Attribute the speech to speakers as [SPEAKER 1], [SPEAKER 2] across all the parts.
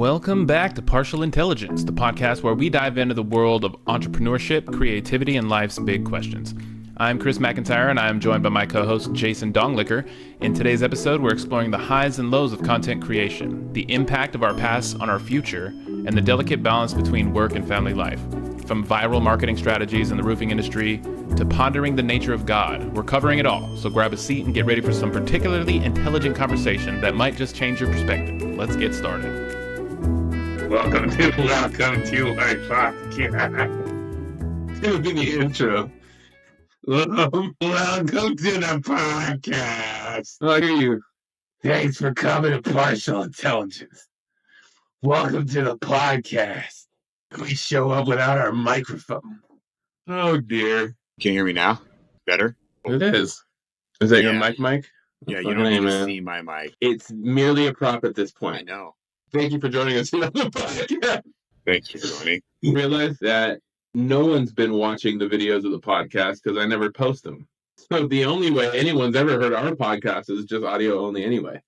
[SPEAKER 1] Welcome back to Partial Intelligence, the podcast where we dive into the world of entrepreneurship, creativity, and life's big questions. I'm Chris McIntyre, and I am joined by my co-host Jason Donglicker. In today's episode, we're exploring the highs and lows of content creation, the impact of our past on our future, and the delicate balance between work and family life. From viral marketing strategies in the roofing industry to pondering the nature of God, we're covering it all. So grab a seat and get ready for some particularly intelligent conversation that might just change your perspective. Let's get started.
[SPEAKER 2] Welcome to my podcast. Give me the intro. Welcome to the podcast. Oh, I hear you. Thanks for coming to Partial Intelligence. Welcome to the podcast. We show up without our microphone. Oh, dear.
[SPEAKER 3] Can you hear me now? Better?
[SPEAKER 2] It is. Is that your mic?
[SPEAKER 3] Yeah, you don't need to see my mic.
[SPEAKER 2] It's merely a prop at this point.
[SPEAKER 3] I know.
[SPEAKER 2] Thank you for joining us on the podcast.
[SPEAKER 3] Thanks for joining.
[SPEAKER 2] You realize that no one's been watching the videos of the podcast because I never post them. So the only way anyone's ever heard our podcast is just audio only anyway.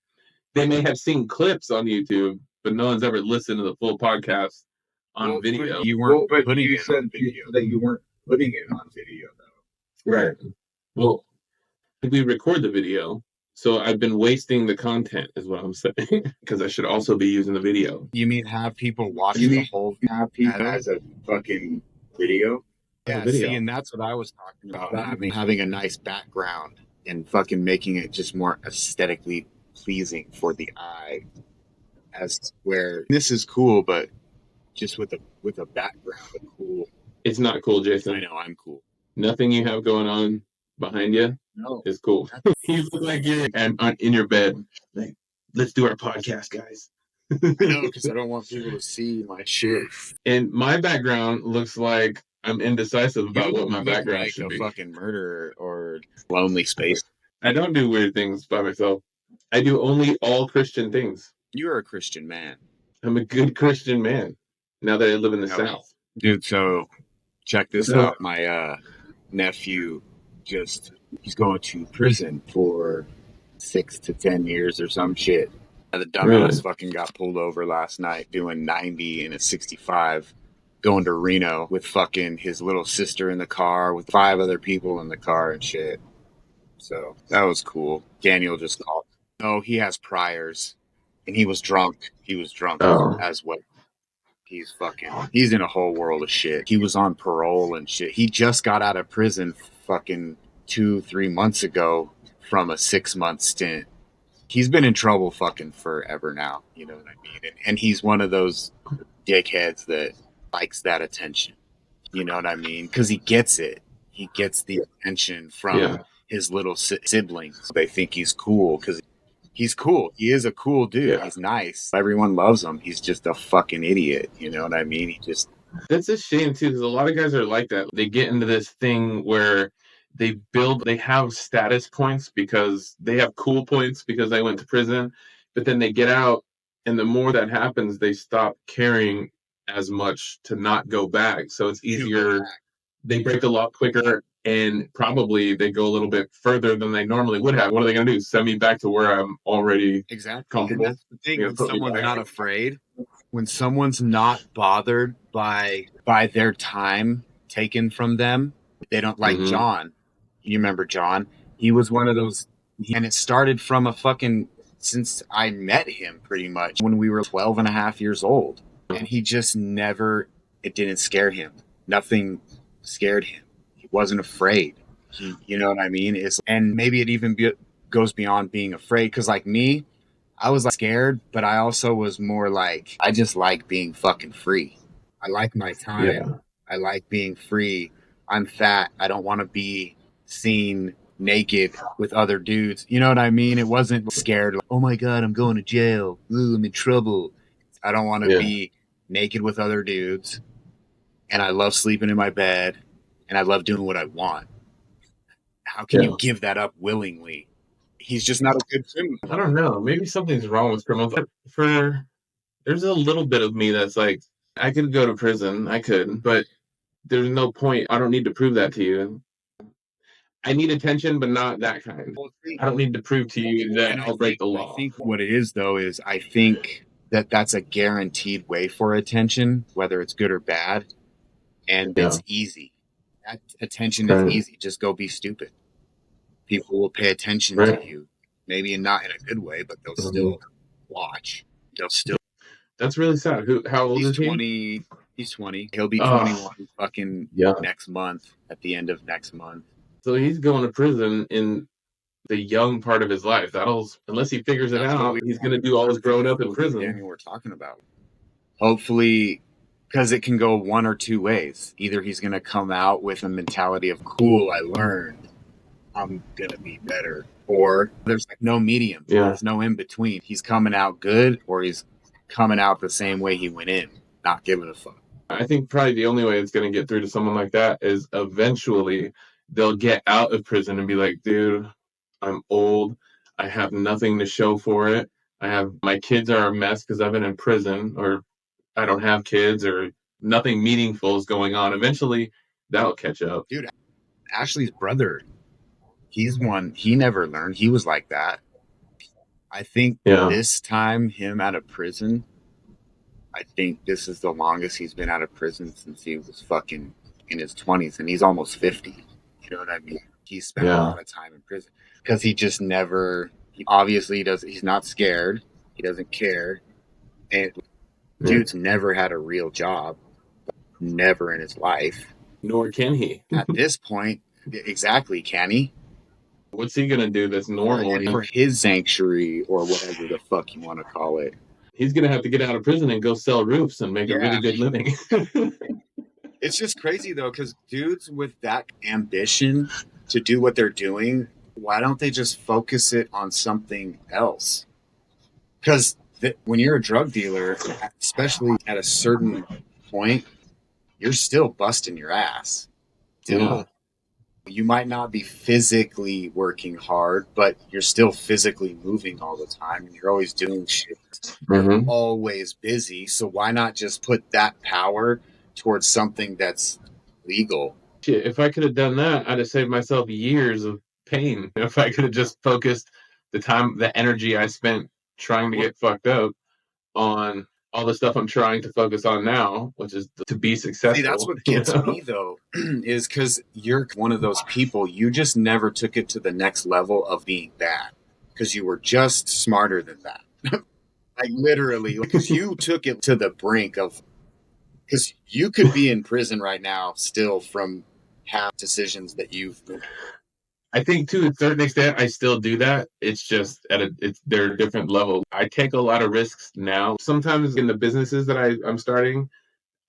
[SPEAKER 2] They may have seen clips on YouTube, but no one's ever listened to the full podcast on video.
[SPEAKER 3] You weren't putting
[SPEAKER 4] you
[SPEAKER 3] it
[SPEAKER 4] said
[SPEAKER 3] on video.
[SPEAKER 4] that you weren't putting it on video, though.
[SPEAKER 2] Right. Well, we record the video, so I've been wasting the content, is what I'm saying, because I should also be using the video.
[SPEAKER 3] You mean have people watching the whole
[SPEAKER 4] Have people as a fucking video?
[SPEAKER 3] Yeah,
[SPEAKER 2] video.
[SPEAKER 3] see, and that's what I was talking about. Having a nice background and fucking making it just more aesthetically pleasing for the eye. As where this is cool, but just with a background, cool.
[SPEAKER 2] It's not cool, Jason.
[SPEAKER 3] I know, I'm cool.
[SPEAKER 2] Nothing you have going on behind you
[SPEAKER 3] No.
[SPEAKER 2] is cool. You look like you're in your bed. Like, let's do our podcast, guys.
[SPEAKER 3] I know, because I don't want people to see my shit.
[SPEAKER 2] And my background looks like I'm indecisive about what my
[SPEAKER 3] look
[SPEAKER 2] background
[SPEAKER 3] like
[SPEAKER 2] should
[SPEAKER 3] a
[SPEAKER 2] be.
[SPEAKER 3] fucking murderer or lonely space.
[SPEAKER 2] I don't do weird things by myself. I do only all Christian things.
[SPEAKER 3] You are a Christian man.
[SPEAKER 2] I'm a good Christian man now that I live in the South.
[SPEAKER 3] Dude, so check this out. My nephew he's going to prison for 6 to 10 years or some shit. The dumbass
[SPEAKER 2] Really?
[SPEAKER 3] fucking got pulled over last night doing 90 in a 65 going to Reno with fucking his little sister in the car with 5 other people in the car and shit. So that was cool. Daniel just called. No, he has priors and he was drunk.
[SPEAKER 2] Oh.
[SPEAKER 3] As well. He's in a whole world of shit. He was on parole and shit. He just got out of prison fucking 2-3 months ago from a 6-month stint. He's been in trouble fucking forever now. You know what I mean? And he's one of those dickheads that likes that attention. You know what I mean? Because he gets it. He gets the attention from his little siblings. They think he's cool because he's cool. He is a cool dude.
[SPEAKER 2] Yeah.
[SPEAKER 3] He's nice. Everyone loves him. He's just a fucking idiot. You know what I mean?
[SPEAKER 2] That's a shame too, because a lot of guys are like that. They get into this thing where they have status points because they have cool points because they went to prison, but then they get out, and the more that happens, they stop caring as much to not go back. So it's easier. They break the law quicker, and probably they go a little bit further than they normally would have. What are they going to do? Send me back to where I'm already
[SPEAKER 3] Exactly.
[SPEAKER 2] comfortable?
[SPEAKER 3] And that's the thing.
[SPEAKER 2] Yeah,
[SPEAKER 3] When
[SPEAKER 2] put me
[SPEAKER 3] someone's
[SPEAKER 2] back.
[SPEAKER 3] not afraid, when someone's not bothered by their time taken from them, they don't like
[SPEAKER 2] Mhm.
[SPEAKER 3] John. You remember John? He was one of those, and it started from since I met him pretty much when we were 12 and a half years old. And he just it didn't scare him. Nothing scared him. He wasn't afraid. You know what I mean? And maybe it even goes beyond being afraid. Cause like me, I was like scared, but I also was more like, I just like being fucking free. I like my time.
[SPEAKER 2] Yeah.
[SPEAKER 3] I like being free. I'm fat. I don't want to be seen naked with other dudes. You know what I mean? It wasn't scared. Like, oh my God, I'm going to jail. Ooh, I'm in trouble. I don't want to be naked with other dudes. And I love sleeping in my bed. And I love doing what I want. How can you give that up willingly? He's just not a good criminal.
[SPEAKER 2] I don't know. Maybe something's wrong with criminals. There's a little bit of me that's like, I could go to prison. I could, but there's no point. I don't need to prove that to you. I need attention, but not that kind. I don't need to prove to you that I'll break the law.
[SPEAKER 3] I think what it is, though, is I think that's a guaranteed way for attention, whether it's good or bad, and it's easy. That attention is easy. Just go be stupid. People will pay attention to you, maybe not in a good way, but they'll still watch. They'll still.
[SPEAKER 2] That's really sad. How old is he?
[SPEAKER 3] 20. He's 20. He'll be 21 fucking next month, at the end of next month.
[SPEAKER 2] So he's going to prison in the young part of his life. Unless he figures it out, he's going to do all his growing up in prison.
[SPEAKER 3] Daniel, we're talking about. Hopefully, because it can go one or two ways. Either he's going to come out with a mentality of, cool, I learned, I'm going to be better. Or there's like no medium. There's no in between. He's coming out good, or he's coming out the same way he went in, not giving a fuck.
[SPEAKER 2] I think probably the only way it's going to get through to someone like that is eventually they'll get out of prison and be like, dude, I'm old. I have nothing to show for it. My kids are a mess because I've been in prison, or I don't have kids, or nothing meaningful is going on. Eventually that'll catch up.
[SPEAKER 3] Dude, Ashley's brother, he's one, he never learned. He was like that. I think this time, him out of prison, I think this is the longest he's been out of prison since he was fucking in his 20s, and he's almost 50. You know what I mean? He spent a lot of time in prison because he just never, he's not scared. He doesn't care. And dude's never had a real job, never in his life.
[SPEAKER 2] Nor can he.
[SPEAKER 3] At this point, exactly, can he?
[SPEAKER 2] What's he going to do that's normal?
[SPEAKER 3] For his sanctuary, or whatever the fuck you want to call it.
[SPEAKER 2] He's going to have to get out of prison and go sell roofs and make a really good living.
[SPEAKER 3] It's just crazy, though, because dudes with that ambition to do what they're doing, why don't they just focus it on something else? Because when you're a drug dealer, especially at a certain point, you're still busting your ass. You might not be physically working hard, but you're still physically moving all the time, and you're always doing shit. You're always busy. So why not just put that power towards something that's legal?
[SPEAKER 2] Shit, if I could have done that, I'd have saved myself years of pain. If I could have just focused the energy I spent trying to get fucked up on all the stuff I'm trying to focus on now, which is to be successful.
[SPEAKER 3] See, that's what gets me, though, is because you're one of those people, you just never took it to the next level of being bad, because you were just smarter than that. Like, literally, because you took it to the brink of, because you could be in prison right now still from half decisions that you've made.
[SPEAKER 2] I think to a certain extent, I still do that. It's just they're a different level. I take a lot of risks now. Sometimes in the businesses that I'm starting,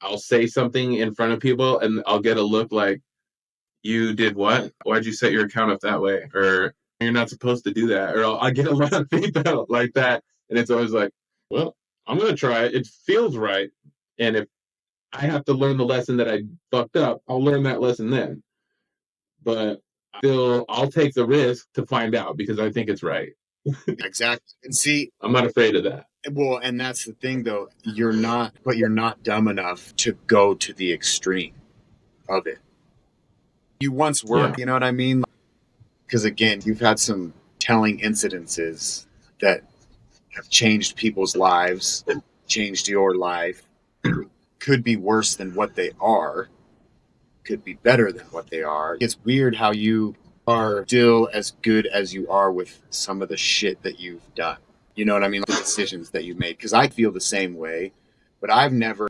[SPEAKER 2] I'll say something in front of people and I'll get a look like, you did what? Why'd you set your account up that way? Or you're not supposed to do that. Or I get a lot of feedback like that. And it's always like, well, I'm going to try it. It feels right. And if I have to learn the lesson that I fucked up, I'll learn that lesson then. But still, I'll take the risk to find out because I think it's right.
[SPEAKER 3] Exactly. And see,
[SPEAKER 2] I'm not afraid of that.
[SPEAKER 3] Well, and that's the thing, though. You're not dumb enough to go to the extreme of it. You once were, you know what I mean? Because again, you've had some telling incidences that have changed people's lives, changed your life. Could be worse than what they are. Could be better than what they are. It's weird how you are still as good as you are with some of the shit that you've done. You know what I mean? The decisions that you've made. Because I feel the same way. But I've never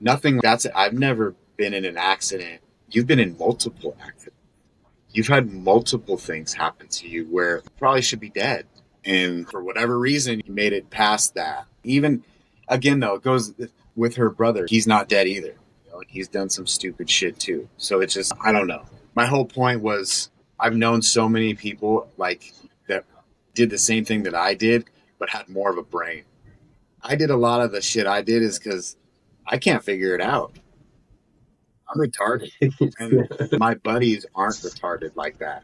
[SPEAKER 3] been in an accident. You've been in multiple accidents. You've had multiple things happen to you where you probably should be dead. And for whatever reason, you made it past that. Even, again, though, it goes with her brother. He's not dead either. He's done some stupid shit too. So it's just, I don't know. My whole point was, I've known so many people like that did the same thing that I did, but had more of a brain. I did a lot of the shit I did is because I can't figure it out. I'm retarded. And my buddies aren't retarded like that.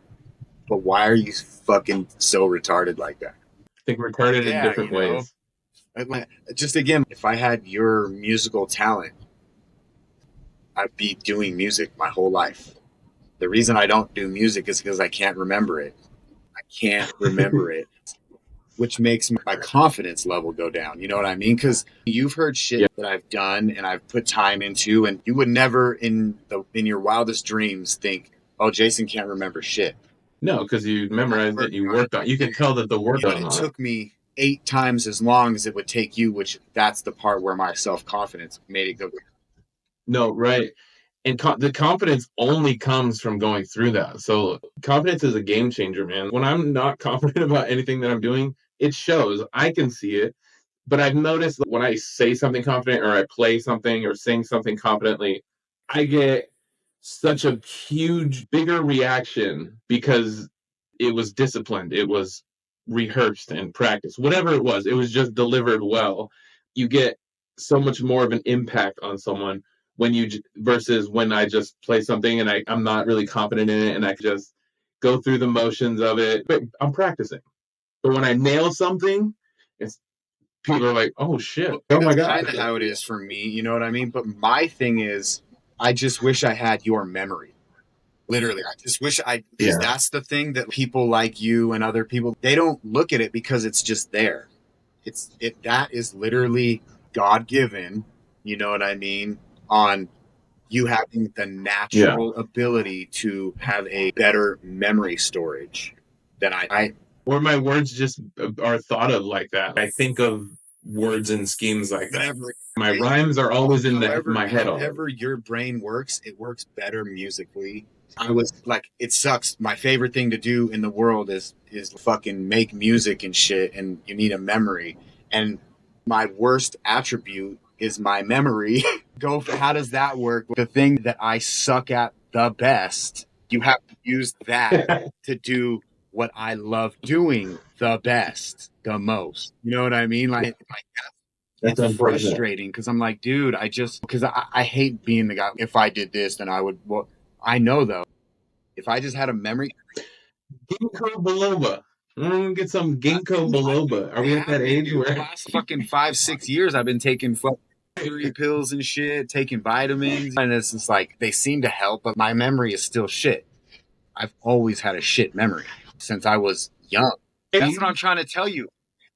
[SPEAKER 3] But why are you fucking so retarded like that?
[SPEAKER 2] I think retarded in different ways.
[SPEAKER 3] Just again, if I had your musical talent, I'd be doing music my whole life. The reason I don't do music is because I can't remember it. I can't remember it. which makes my confidence level go down. You know what I mean? Because you've heard shit that I've done and I've put time into, and you would never in your wildest dreams think, oh, Jason can't remember shit.
[SPEAKER 2] No, because you memorized it, you worked on it. You can tell that the work on
[SPEAKER 3] it took me 8 times as long as it would take you, which that's the part where my self-confidence made it go.
[SPEAKER 2] No, right. And the confidence only comes from going through that. So confidence is a game changer, man. When I'm not confident about anything that I'm doing, it shows. I can see it. But I've noticed that when I say something confident or I play something or sing something confidently, I get such a huge, bigger reaction because it was disciplined. It was rehearsed and practiced. Whatever it was just delivered well. You get so much more of an impact on someone when you versus when I just play something and I'm not really confident in it and I just go through the motions of it. But I'm practicing. But when I nail something, it's people are like, "Oh shit! Oh my god!"
[SPEAKER 3] That's kind of how it is for me. You know what I mean? But my thing is, I just wish I had your memory. Literally, I just wish because that's the thing that people like you and other people, they don't look at it because it's just there. That is literally God given. You know what I mean? On you having the natural ability to have a better memory storage than I.
[SPEAKER 2] Or my words just are thought of like that. I think of words and schemes like that. My rhymes are always in my head.
[SPEAKER 3] However your brain works, it works better musically. I was like, it sucks. My favorite thing to do in the world is fucking make music and shit, and you need a memory. And my worst attribute is my memory. How does that work? The thing that I suck at the best, you have to use that to do what I love doing the best, the most. You know what I mean? Like that's frustrating because I'm like, dude, because I hate being the guy. If I did this, then I would. Well, I know though, if I just had a memory.
[SPEAKER 2] Ginkgo biloba. I'm gonna get some ginkgo biloba. Are we at that age where
[SPEAKER 3] the last fucking 5-6 years I've been taking fucking pills and shit, taking vitamins, and it's just like they seem to help, but my memory is still shit. I've always had a shit memory since I was young. That's what I'm trying to tell you.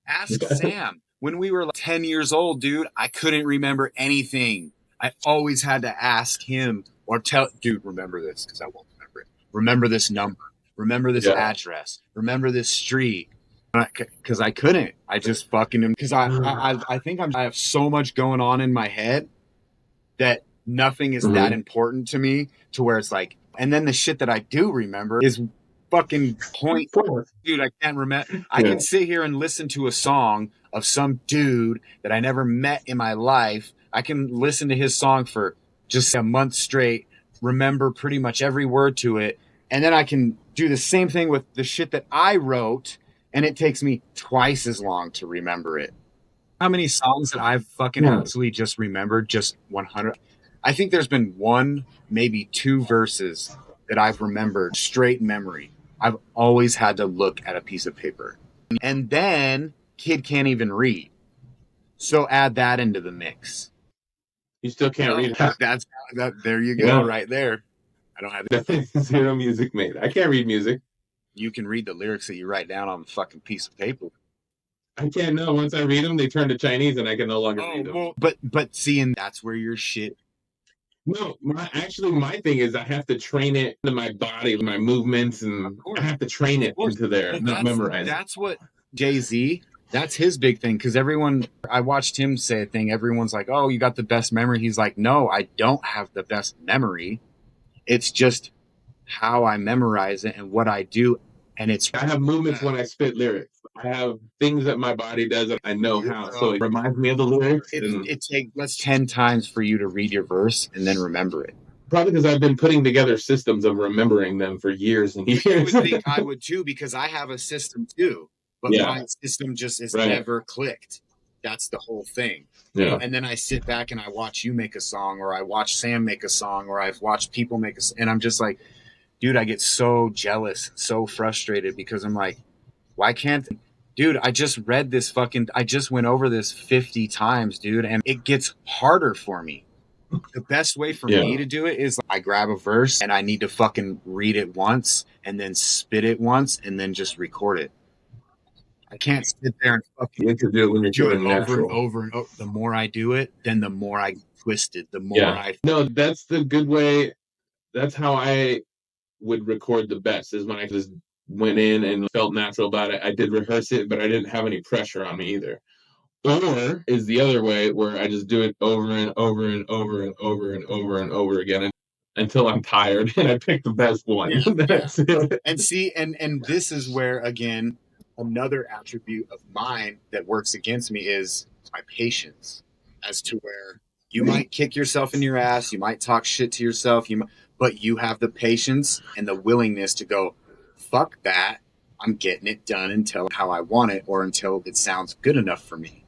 [SPEAKER 3] Ask Sam. When we were like 10 years old, dude, I couldn't remember anything. I always had to ask him or tell, dude, remember this because I won't remember it. Remember this number. Remember this address. Remember this street. Because I couldn't. I just fucking, because I think I have so much going on in my head that nothing is that important to me to where it's like, and then the shit that I do remember is fucking point. Dude, I can't remember. I can sit here and listen to a song of some dude that I never met in my life. I can listen to his song for just a month straight, remember pretty much every word to it, and then I can do the same thing with the shit that I wrote, and it takes me twice as long to remember it. How many songs that I've fucking absolutely just remembered, just 100? I think there's been 1, maybe 2 verses that I've remembered straight memory. I've always had to look at a piece of paper. And then kid can't even read. So add that into the mix.
[SPEAKER 2] You still can't read.
[SPEAKER 3] That. There you go, right there. I don't have
[SPEAKER 2] zero music made. I can't read music.
[SPEAKER 3] You can read the lyrics that you write down on the fucking piece of paper.
[SPEAKER 2] I can't know. Once I read them, they turn to Chinese, and I can no longer read them.
[SPEAKER 3] Well, but seeing that's where your shit.
[SPEAKER 2] No, my thing is I have to train it into my body, my movements, and I have to train it into there, not memorize.
[SPEAKER 3] That's what Jay-Z. That's his big thing because I watched him say a thing. Everyone's like, "Oh, you got the best memory." He's like, "No, I don't have the best memory. It's just how I memorize it and what I do." And
[SPEAKER 2] I have movements when I spit lyrics. I have things that my body does that I know how. So it reminds me of the lyrics.
[SPEAKER 3] It takes 10 times for you to read your verse and then remember it.
[SPEAKER 2] Probably because I've been putting together systems of remembering them for years and years.
[SPEAKER 3] You would think I would too, because I have a system too. But my system just is never clicked. That's the whole thing.
[SPEAKER 2] Yeah.
[SPEAKER 3] And then I sit back and I watch you make a song, or I watch Sam make a song, or I've watched people make and I'm just like, dude, I get so jealous, so frustrated because I'm like, why can't, dude, I just went over this 50 times, dude, and it gets harder for me. The best way for me to do it is I grab a verse and I need to fucking read it once and then spit it once and then just record it. I can't sit there and fucking
[SPEAKER 2] You have to do it when you're
[SPEAKER 3] do it
[SPEAKER 2] doing
[SPEAKER 3] over and
[SPEAKER 2] natural.
[SPEAKER 3] over and over. The more I do it, then the more I twist it, the more
[SPEAKER 2] Yeah. No, that's the good way. That's how I would record the best, is when I just went in and felt natural about it. I did rehearse it, but I didn't have any pressure on me either. Or is the other way, where I just do it over and over and over and over and over and over again until I'm tired and I pick the best one.
[SPEAKER 3] Yeah,
[SPEAKER 2] That's it.
[SPEAKER 3] And see, and this is where, again, another attribute of mine that works against me is my patience, as to where you might kick yourself in your ass, you might talk shit to yourself, but you have the patience and the willingness to go, fuck that, I'm getting it done until how I want it, or until it sounds good enough for me.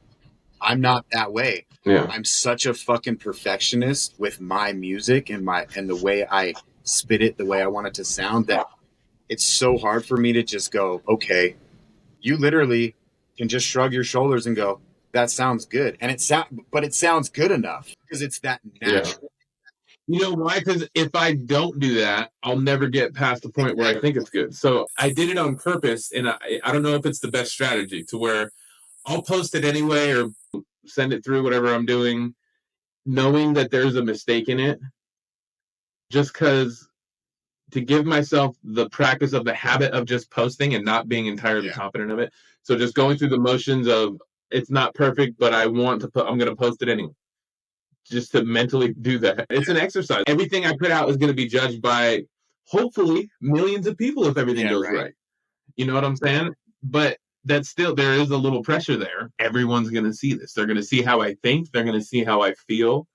[SPEAKER 3] I'm not that way.
[SPEAKER 2] Yeah.
[SPEAKER 3] I'm such a fucking perfectionist with my music and the way I spit it, the way I want it to sound, that it's so hard for me to just go, okay, you literally can just shrug your shoulders and go, that sounds good. And but it sounds good enough because it's that natural.
[SPEAKER 2] You know why? Because if I don't do that, I'll never get past the point where I think it's good. So I did it on purpose, and I don't know if it's the best strategy, to where I'll post it anyway or send it through, whatever I'm doing, knowing that there's a mistake in it, just because, to give myself the practice of the habit of just posting and not being entirely confident of it. So just going through the motions of, it's not perfect, but I'm going to post it anyway. Just to mentally do that. It's an exercise. Everything I put out is going to be judged by, hopefully, millions of people if everything goes right. You know what I'm saying? But that's still, there is a little pressure there. Everyone's going to see this. They're going to see how I think. They're going to see how I feel.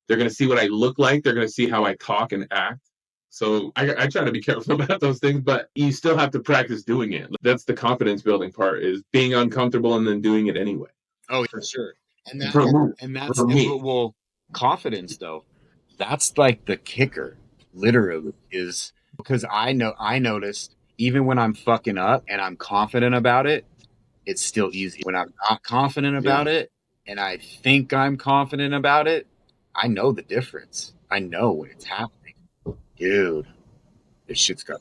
[SPEAKER 2] They're going to see what I look like. They're going to see how I talk and act. So I try to be careful about those things, but you still have to practice doing it. That's the confidence building part, is being uncomfortable and then doing it anyway.
[SPEAKER 3] Oh, for sure. And that's
[SPEAKER 2] me.
[SPEAKER 3] Well, confidence though, that's like the kicker, literally, is because I noticed, even when I'm fucking up and I'm confident about it, it's still easy. When I'm not confident about it and I think I'm confident about it, I know the difference. I know when it's happening. Dude, this shit's got.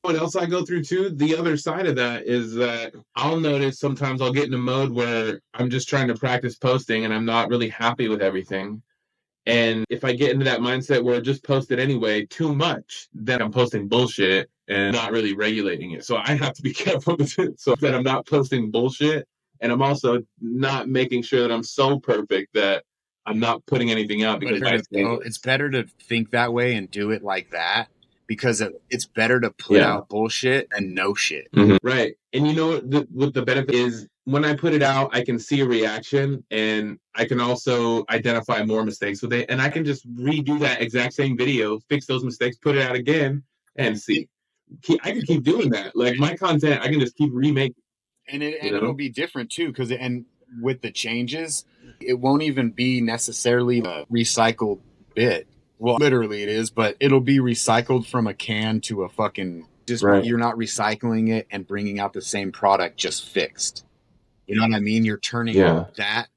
[SPEAKER 2] What else I go through too, the other side of that is that I'll notice sometimes I'll get in a mode where I'm just trying to practice posting and I'm not really happy with everything. And if I get into that mindset where just post it anyway too much, then I'm posting bullshit and not really regulating it. So I have to be careful with it, so that I'm not posting bullshit. And I'm also not making sure that I'm so perfect that I'm not putting anything out. Because
[SPEAKER 3] it's better to think that way and do it like that, because it's better to put out bullshit and no shit.
[SPEAKER 2] Mm-hmm. Right. And you know what the benefit is? When I put it out, I can see a reaction, and I can also identify more mistakes with it. And I can just redo that exact same video, fix those mistakes, put it out again, and see. I can keep doing that. Like, my content, I can just keep remaking.
[SPEAKER 3] And it'll be different too, because with the changes, it won't even be necessarily a recycled bit. Well, literally it is, but it'll be recycled from a can to a fucking. You're not recycling it and bringing out the same product just fixed. You know what I mean? You're turning that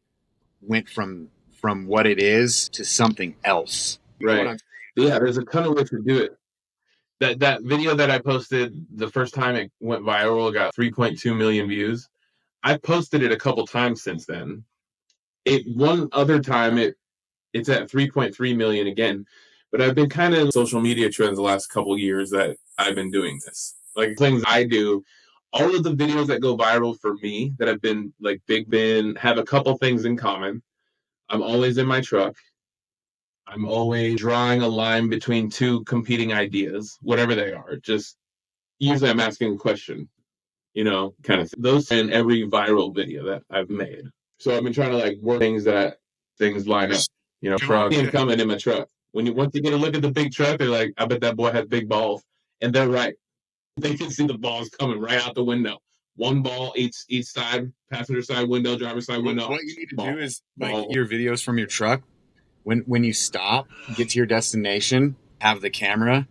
[SPEAKER 3] went from what it is to something else.
[SPEAKER 2] Right. Yeah, there's a ton of ways to do it. That video that I posted the first time it went viral got 3.2 million views. I've posted it a couple times since then. One other time it's at 3.3 million again. But I've been kind of social media trends the last couple years that I've been doing this. Like, things I do, all of the videos that go viral for me that have been like Big Ben have a couple things in common. I'm always in my truck. I'm always drawing a line between two competing ideas, whatever they are. Just usually I'm asking a question, kind of those in every viral video that I've made. So I've been trying to like work things line up. Truck coming in my truck. Once you get a look at the big truck, they're like, I bet that boy has big balls, and they're right. They can see the balls coming right out the window. One ball each side, passenger side window, driver side window.
[SPEAKER 3] What you need to do is like your videos from your truck. When you stop, get to your destination, have the camera,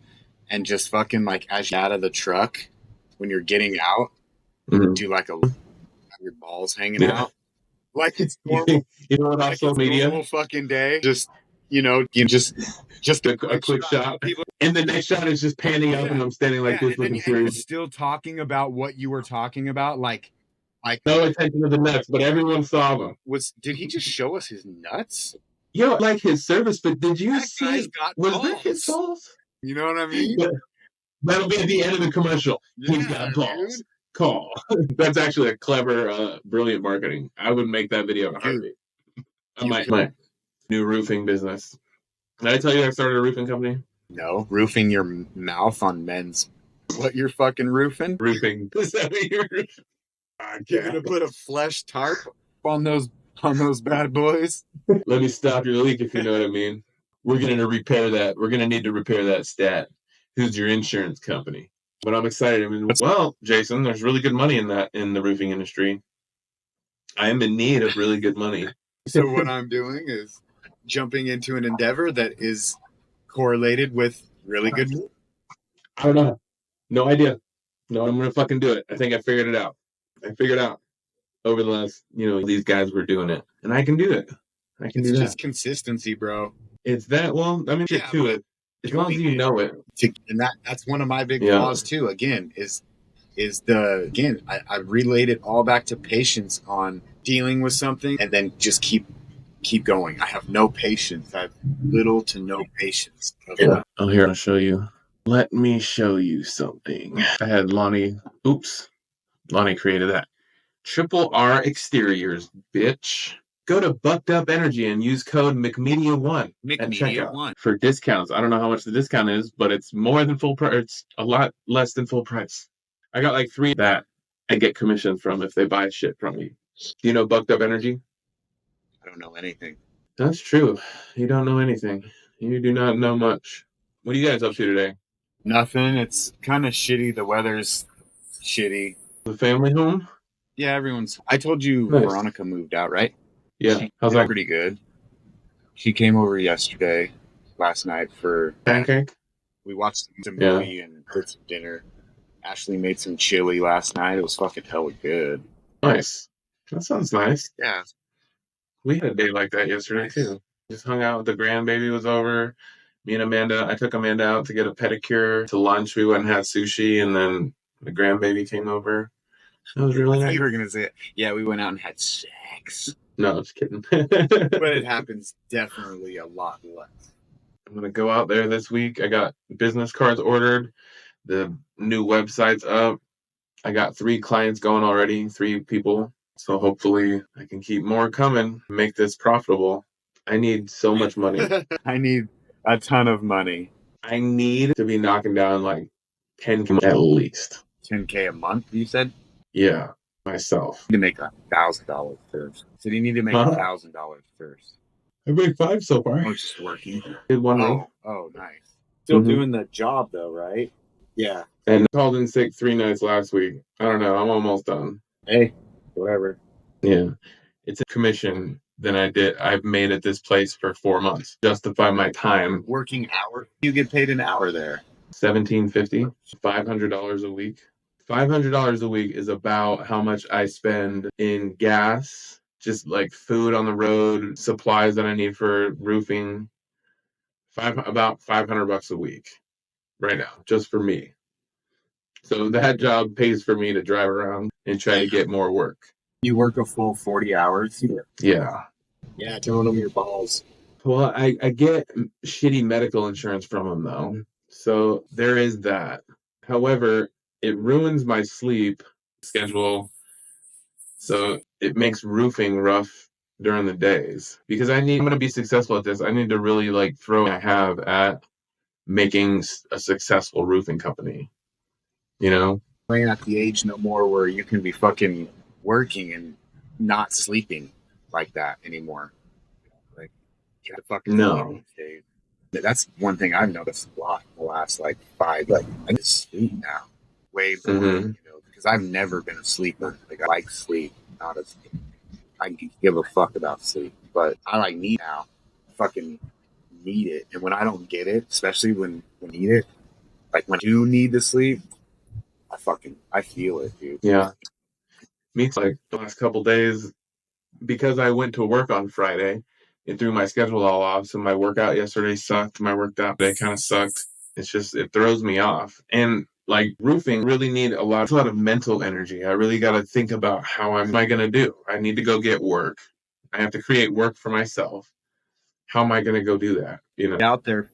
[SPEAKER 3] and just fucking like as you're out of the truck, when you're getting out, do like your balls hanging out, like it's normal.
[SPEAKER 2] Like social media,
[SPEAKER 3] normal fucking day. Just just
[SPEAKER 2] a quick shot, and the next shot is just panning up, and I'm standing like this, looking serious.
[SPEAKER 3] Still talking about what you were talking about, like Like,
[SPEAKER 2] No attention to the nuts, but everyone saw them.
[SPEAKER 3] did he just show us his nuts?
[SPEAKER 2] Yo, like his service, but did you
[SPEAKER 3] That guy's
[SPEAKER 2] see?
[SPEAKER 3] got
[SPEAKER 2] Was
[SPEAKER 3] balls.
[SPEAKER 2] that his balls?
[SPEAKER 3] You know what I mean?
[SPEAKER 2] But that'll be at the end of the commercial. He's
[SPEAKER 3] Yeah,
[SPEAKER 2] got balls.
[SPEAKER 3] dude.
[SPEAKER 2] Call. That's actually a clever, brilliant marketing. I would make that video in a heartbeat. I might. My new roofing business. Did I tell you I started a roofing company?
[SPEAKER 3] No, roofing your mouth on men's. What you're fucking roofing?
[SPEAKER 2] Roofing. Is that what you're roofing?
[SPEAKER 3] You're gonna put a flesh tarp on those bad boys?
[SPEAKER 2] Let me stop your leak if you know what I mean. We're gonna repair that. We're gonna need to repair that stat. Who's your insurance company? But I'm excited. I mean, well, Jason, there's really good money in the roofing industry. I am in need of really good money.
[SPEAKER 3] So what I'm doing is jumping into an endeavor that is correlated with really good.
[SPEAKER 2] I don't know. No idea. No, I'm gonna fucking do it. I think I figured it out. I figured out over the last, these guys were doing it, and I can do it. I can do
[SPEAKER 3] It's
[SPEAKER 2] that.
[SPEAKER 3] just consistency, bro.
[SPEAKER 2] It's that. Well, I mean,
[SPEAKER 3] Yeah,
[SPEAKER 2] to it. As long as you know it.
[SPEAKER 3] And that's one of my big flaws too. Again, I relate it all back to patience on dealing with something and then just keep going. I have no patience. I have little to no patience.
[SPEAKER 2] Yeah. Oh, here, I'll show you. Let me show you something. I had Lonnie. Oops. Lonnie created that. Triple R Exteriors, bitch. Go to Bucked Up Energy and use code McMedia1 at checkout for discounts. I don't know how much the discount is, but it's more than full price. It's a lot less than full price. I got like 3 that I get commission from if they buy shit from me. Do you know Bucked Up Energy?
[SPEAKER 3] I don't know anything.
[SPEAKER 2] That's true. You don't know anything. You do not know much. What are you guys up to today?
[SPEAKER 3] Nothing. It's kind of shitty. The weather's shitty.
[SPEAKER 2] The family home?
[SPEAKER 3] Yeah, I told you
[SPEAKER 2] Nice.
[SPEAKER 3] Veronica moved out, right?
[SPEAKER 2] Yeah. How's that?
[SPEAKER 3] Pretty good. She came over last night for
[SPEAKER 2] pancake.
[SPEAKER 3] We watched some movie and did some dinner. Ashley made some chili last night. It was fucking hella good.
[SPEAKER 2] Nice. That sounds nice.
[SPEAKER 3] Yeah.
[SPEAKER 2] We had a day like that yesterday too. Just hung out. The grandbaby was over. Me and Amanda. I took Amanda out to get a pedicure. To lunch, we went and had sushi, and then the grandbaby came over. That was really nice.
[SPEAKER 3] You were gonna say it. Yeah, we went out and had sex.
[SPEAKER 2] No, just kidding.
[SPEAKER 3] But it happens definitely a lot less.
[SPEAKER 2] I'm gonna go out there this week. I got business cards ordered. The new website's up. I got 3 clients going already. 3 people. So hopefully I can keep more coming. Make this profitable. I need so much money.
[SPEAKER 3] I need a ton of money.
[SPEAKER 2] I need to be knocking down like 10K at least.
[SPEAKER 3] 10K a month, you said?
[SPEAKER 2] Yeah, myself.
[SPEAKER 3] You need to make $1,000 first. So you need to make $1,000 first.
[SPEAKER 2] I made 5 so far.
[SPEAKER 3] I'm just working.
[SPEAKER 2] Did 1 week.
[SPEAKER 3] Oh, nice. Still doing the job though, right? Yeah.
[SPEAKER 2] And called in sick 3 nights last week. I don't know. I'm almost done.
[SPEAKER 3] Hey, whatever.
[SPEAKER 2] Yeah. It's a commission than I've made at this place for 4 months. Justify my time.
[SPEAKER 3] Working hour? You get paid an hour there.
[SPEAKER 2] $1,750, $500 a week. $500 a week is about how much I spend in gas, just like food on the road, supplies that I need for roofing. About $500 a week right now, just for me. So that job pays for me to drive around and try to get more work.
[SPEAKER 3] You work a full 40 hours?
[SPEAKER 2] Yeah.
[SPEAKER 3] Yeah, throwing them your balls.
[SPEAKER 2] Well, I get shitty medical insurance from them, though. So there is that. However, it ruins my sleep schedule. So it makes roofing rough during the days. Because I'm going to be successful at this. I need to really throw what I have at making a successful roofing company. You know?
[SPEAKER 3] I ain't at the age no more where you can be fucking working and not sleeping like that anymore. Get the fuck
[SPEAKER 2] no.
[SPEAKER 3] That's one thing I've noticed a lot in the last 5. I just sleep now, way more. Because I've never been a sleeper. I like sleep, not as I give a fuck about sleep, but I need now. Fucking need it, and when I don't get it, especially when I need it, when I do need to sleep, I feel it, dude.
[SPEAKER 2] Yeah. Me too. The last couple days, because I went to work on Friday, it threw my schedule all off. So my workout yesterday sucked. My workout day kind of sucked. It's just, it throws me off. And Like roofing really need a lot of mental energy. I really got to think about how am I going to do? I need to go get work. I have to create work for myself. How am I going to go do that?
[SPEAKER 3] Out there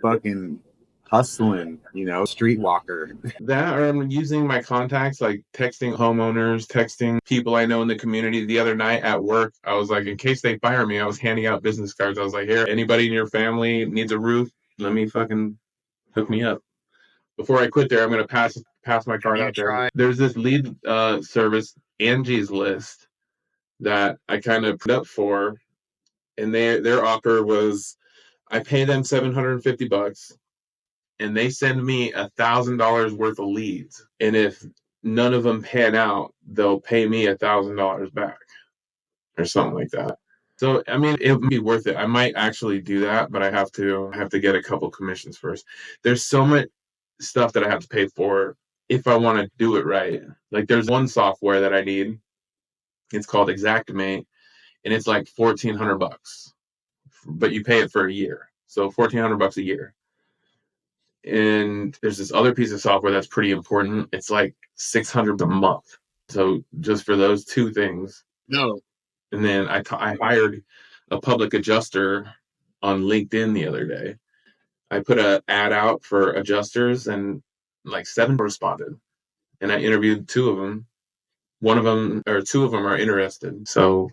[SPEAKER 3] fucking hustling, streetwalker.
[SPEAKER 2] That, or I'm using my contacts, like texting homeowners, texting people I know in the community. The other night at work, I was like, in case they fire me, I was handing out business cards. I was like, here, anybody in your family needs a roof, let me fucking hook me up. Before I quit there, I'm going to pass my card out there. There's this lead service, Angie's List, that I kind of put up for, and their offer was I pay them $750, and they send me $1,000 worth of leads, and if none of them pan out, they'll pay me $1,000 back, or something like that. So I mean, it would be worth it. I might actually do that, but I have to get a couple commissions first. There's so much stuff that I have to pay for if I want to do it right. Like there's one software that I need. It's called Xactimate, and it's like $1,400, but you pay it for a year. So $1,400 a year. And there's this other piece of software that's pretty important. It's like $600 a month. So just for those two things.
[SPEAKER 3] No.
[SPEAKER 2] And then I hired a public adjuster on LinkedIn the other day. I put an ad out for adjusters, and like 7 responded. And I interviewed 2 of them. One of them, or 2 of them, are interested. So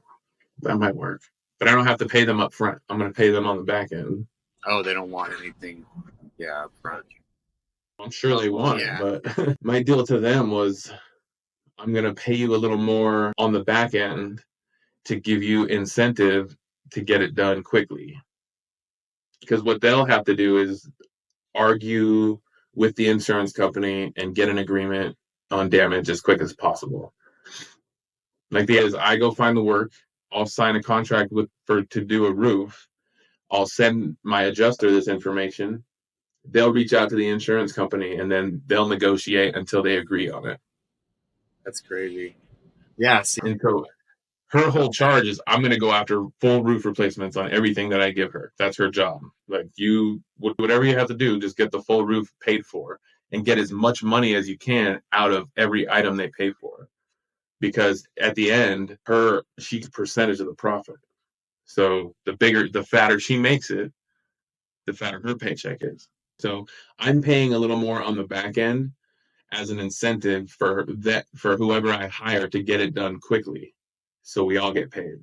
[SPEAKER 2] that might work. But I don't have to pay them up front. I'm going to pay them on the back end.
[SPEAKER 3] Oh, they don't want anything. Yeah, up front.
[SPEAKER 2] I'm sure they want it, but my deal to them was I'm going to pay you a little more on the back end to give you incentive to get it done quickly. Because what they'll have to do is argue with the insurance company and get an agreement on damage as quick as possible. Like the idea is I go find the work, I'll sign a contract to do a roof, I'll send my adjuster this information, they'll reach out to the insurance company, and then they'll negotiate until they agree on it.
[SPEAKER 3] That's crazy. Yeah.
[SPEAKER 2] And so her whole charge is I'm going to go after full roof replacements on everything that I give her. That's her job. Like whatever you have to do, just get the full roof paid for and get as much money as you can out of every item they pay for. Because at the end, she's a percentage of the profit. So the fatter she makes it, the fatter her paycheck is. So I'm paying a little more on the back end as an incentive for whoever I hire to get it done quickly, so we all get paid.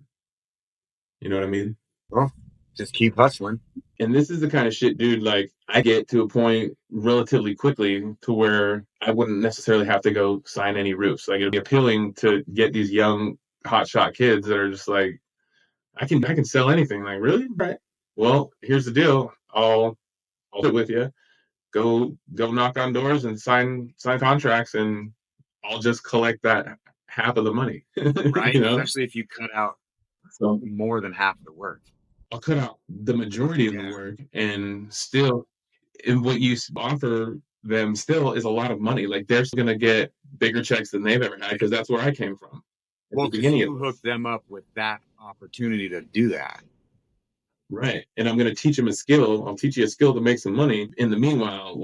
[SPEAKER 2] You know what I mean?
[SPEAKER 3] Well, just keep hustling.
[SPEAKER 2] And this is the kind of shit, dude, like I get to a point relatively quickly to where I wouldn't necessarily have to go sign any roofs. Like it'd be appealing to get these young hotshot kids that are just like, I can sell anything. Like, really? Right. Well, here's the deal. I'll do it with you. Go knock on doors and sign contracts, and I'll just collect that half of the money.
[SPEAKER 3] Right? Especially if you cut out more than half of the work.
[SPEAKER 2] I'll cut out the majority of the work, and still, what you offer them still is a lot of money. Like they're going to get bigger checks than they've ever had because that's where I came from.
[SPEAKER 3] Well, because you hook them up with that opportunity to do that.
[SPEAKER 2] Right. And I'm going to teach them a skill. I'll teach you a skill to make some money. In the meanwhile,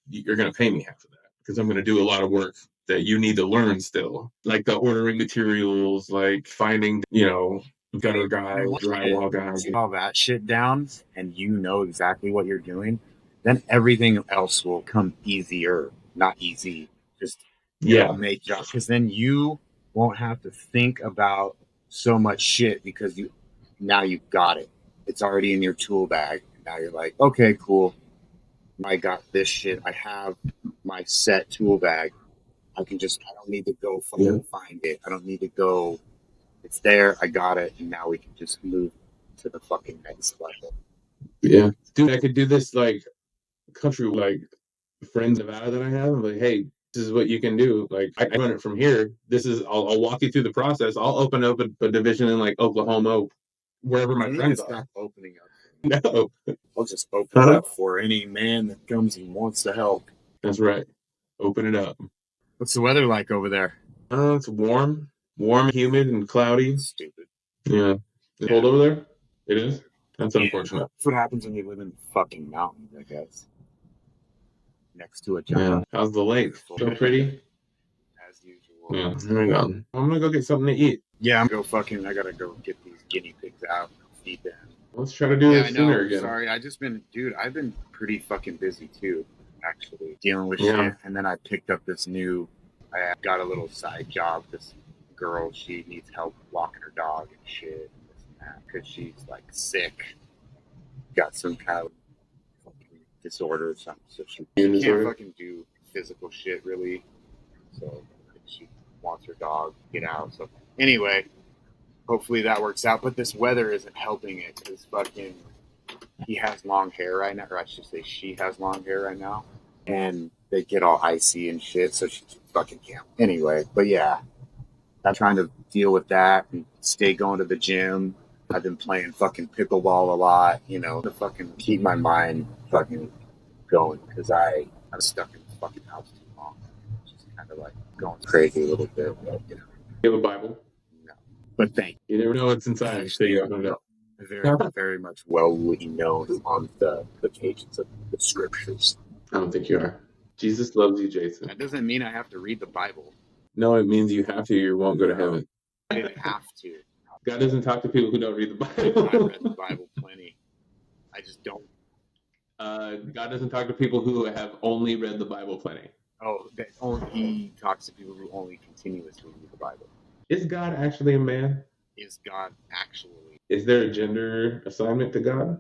[SPEAKER 2] you're going to pay me half of that because I'm going to do a lot of work that you need to learn still. Like the ordering materials, like finding, gutter guys, drywall guys.
[SPEAKER 3] All that shit down and you know exactly what you're doing, then everything else will come easier. Not easy. Just make jobs. Because then you won't have to think about so much shit because now you've got it. It's already in your tool bag. Now you're like, okay, cool. I got this shit. I have my set tool bag. I don't need to go find it. I don't need to go. It's there. I got it. And now we can just move to the fucking next level.
[SPEAKER 2] Yeah. Dude, I could do this like country, like friends of Nevada that I have. I'm like, hey, this is what you can do. Like I run it from here. I'll walk you through the process. I'll open up a division in like Oklahoma, wherever my friends are.
[SPEAKER 3] Stop opening up.
[SPEAKER 2] No.
[SPEAKER 3] I'll just open it up for any man that comes and wants to help.
[SPEAKER 2] That's right. Open it up.
[SPEAKER 3] What's the weather like over there?
[SPEAKER 2] It's warm, humid, and cloudy.
[SPEAKER 3] Stupid.
[SPEAKER 2] Yeah. It's cold over there? It is? That's unfortunate.
[SPEAKER 3] That's what happens when you live in fucking mountains, I guess. next to a
[SPEAKER 2] Yeah.
[SPEAKER 3] giant.
[SPEAKER 2] How's the lake? So pretty?
[SPEAKER 3] As usual.
[SPEAKER 2] Yeah. There we go. I'm gonna go get something to eat.
[SPEAKER 3] Yeah, I gotta go get these guinea pigs out and feed them.
[SPEAKER 2] Let's try to do
[SPEAKER 3] Yeah,
[SPEAKER 2] this
[SPEAKER 3] I
[SPEAKER 2] sooner
[SPEAKER 3] know.
[SPEAKER 2] again.
[SPEAKER 3] Sorry, I've been pretty fucking busy too, actually, dealing with
[SPEAKER 2] Yeah.
[SPEAKER 3] shit. And then I picked up I got a little side job. This girl, she needs help walking her dog and shit, because she's like sick, got some kind of fucking disorder or something. So she can't fucking do physical shit really. So she wants her dog to get out. So anyway, hopefully that works out. But this weather isn't helping it, because fucking he has long hair right now, or I should say she has long hair right now, and they get all icy and shit. So she fucking can't. Anyway, but yeah, I'm trying to deal with that and stay going to the gym. I've been playing fucking pickleball a lot, to fucking keep my mind fucking going, because I'm stuck in the fucking house too long. Just kind of like going crazy a little bit, but,
[SPEAKER 2] You have a Bible?
[SPEAKER 3] No. But thank
[SPEAKER 2] you. You never know what's inside, so you don't know.
[SPEAKER 3] Very, very much well known on the pages of the scriptures.
[SPEAKER 2] I don't think you are. Jesus loves you, Jason.
[SPEAKER 3] That doesn't mean I have to read the Bible.
[SPEAKER 2] No, it means you have to. You won't go to heaven.
[SPEAKER 3] I didn't have to.
[SPEAKER 2] God doesn't talk to people who don't read the Bible.
[SPEAKER 3] I read the Bible plenty. I just don't.
[SPEAKER 2] God doesn't talk to people who have only read the Bible plenty.
[SPEAKER 3] Oh, he talks to people who only continuously read the Bible.
[SPEAKER 2] Is God actually a man?
[SPEAKER 3] Is God actually?
[SPEAKER 2] Is there a gender assignment to God?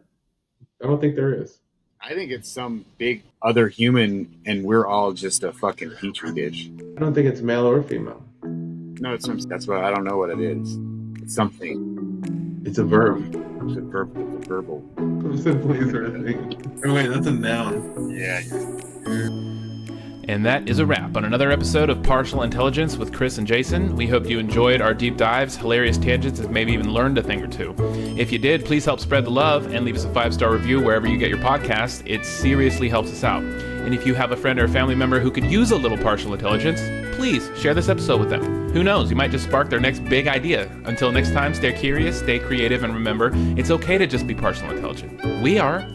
[SPEAKER 2] I don't think there is.
[SPEAKER 3] I think it's some big other human, and we're all just a fucking petri dish.
[SPEAKER 2] I don't think it's male or female.
[SPEAKER 3] No, that's what I don't know what it is. It's something.
[SPEAKER 2] It's a verb.
[SPEAKER 3] It's a verb. It's a verbal.
[SPEAKER 2] Simply sort of thing. Oh wait, that's a noun.
[SPEAKER 3] Yeah.
[SPEAKER 1] And that is a wrap on another episode of Partial Intelligence with Chris and Jason. We hope you enjoyed our deep dives, hilarious tangents, and maybe even learned a thing or two. If you did, please help spread the love and leave us a 5-star review wherever you get your podcasts. It seriously helps us out. And if you have a friend or a family member who could use a little partial intelligence, please share this episode with them. Who knows, you might just spark their next big idea. Until next time, stay curious, stay creative, and remember, it's okay to just be partial intelligent. We are.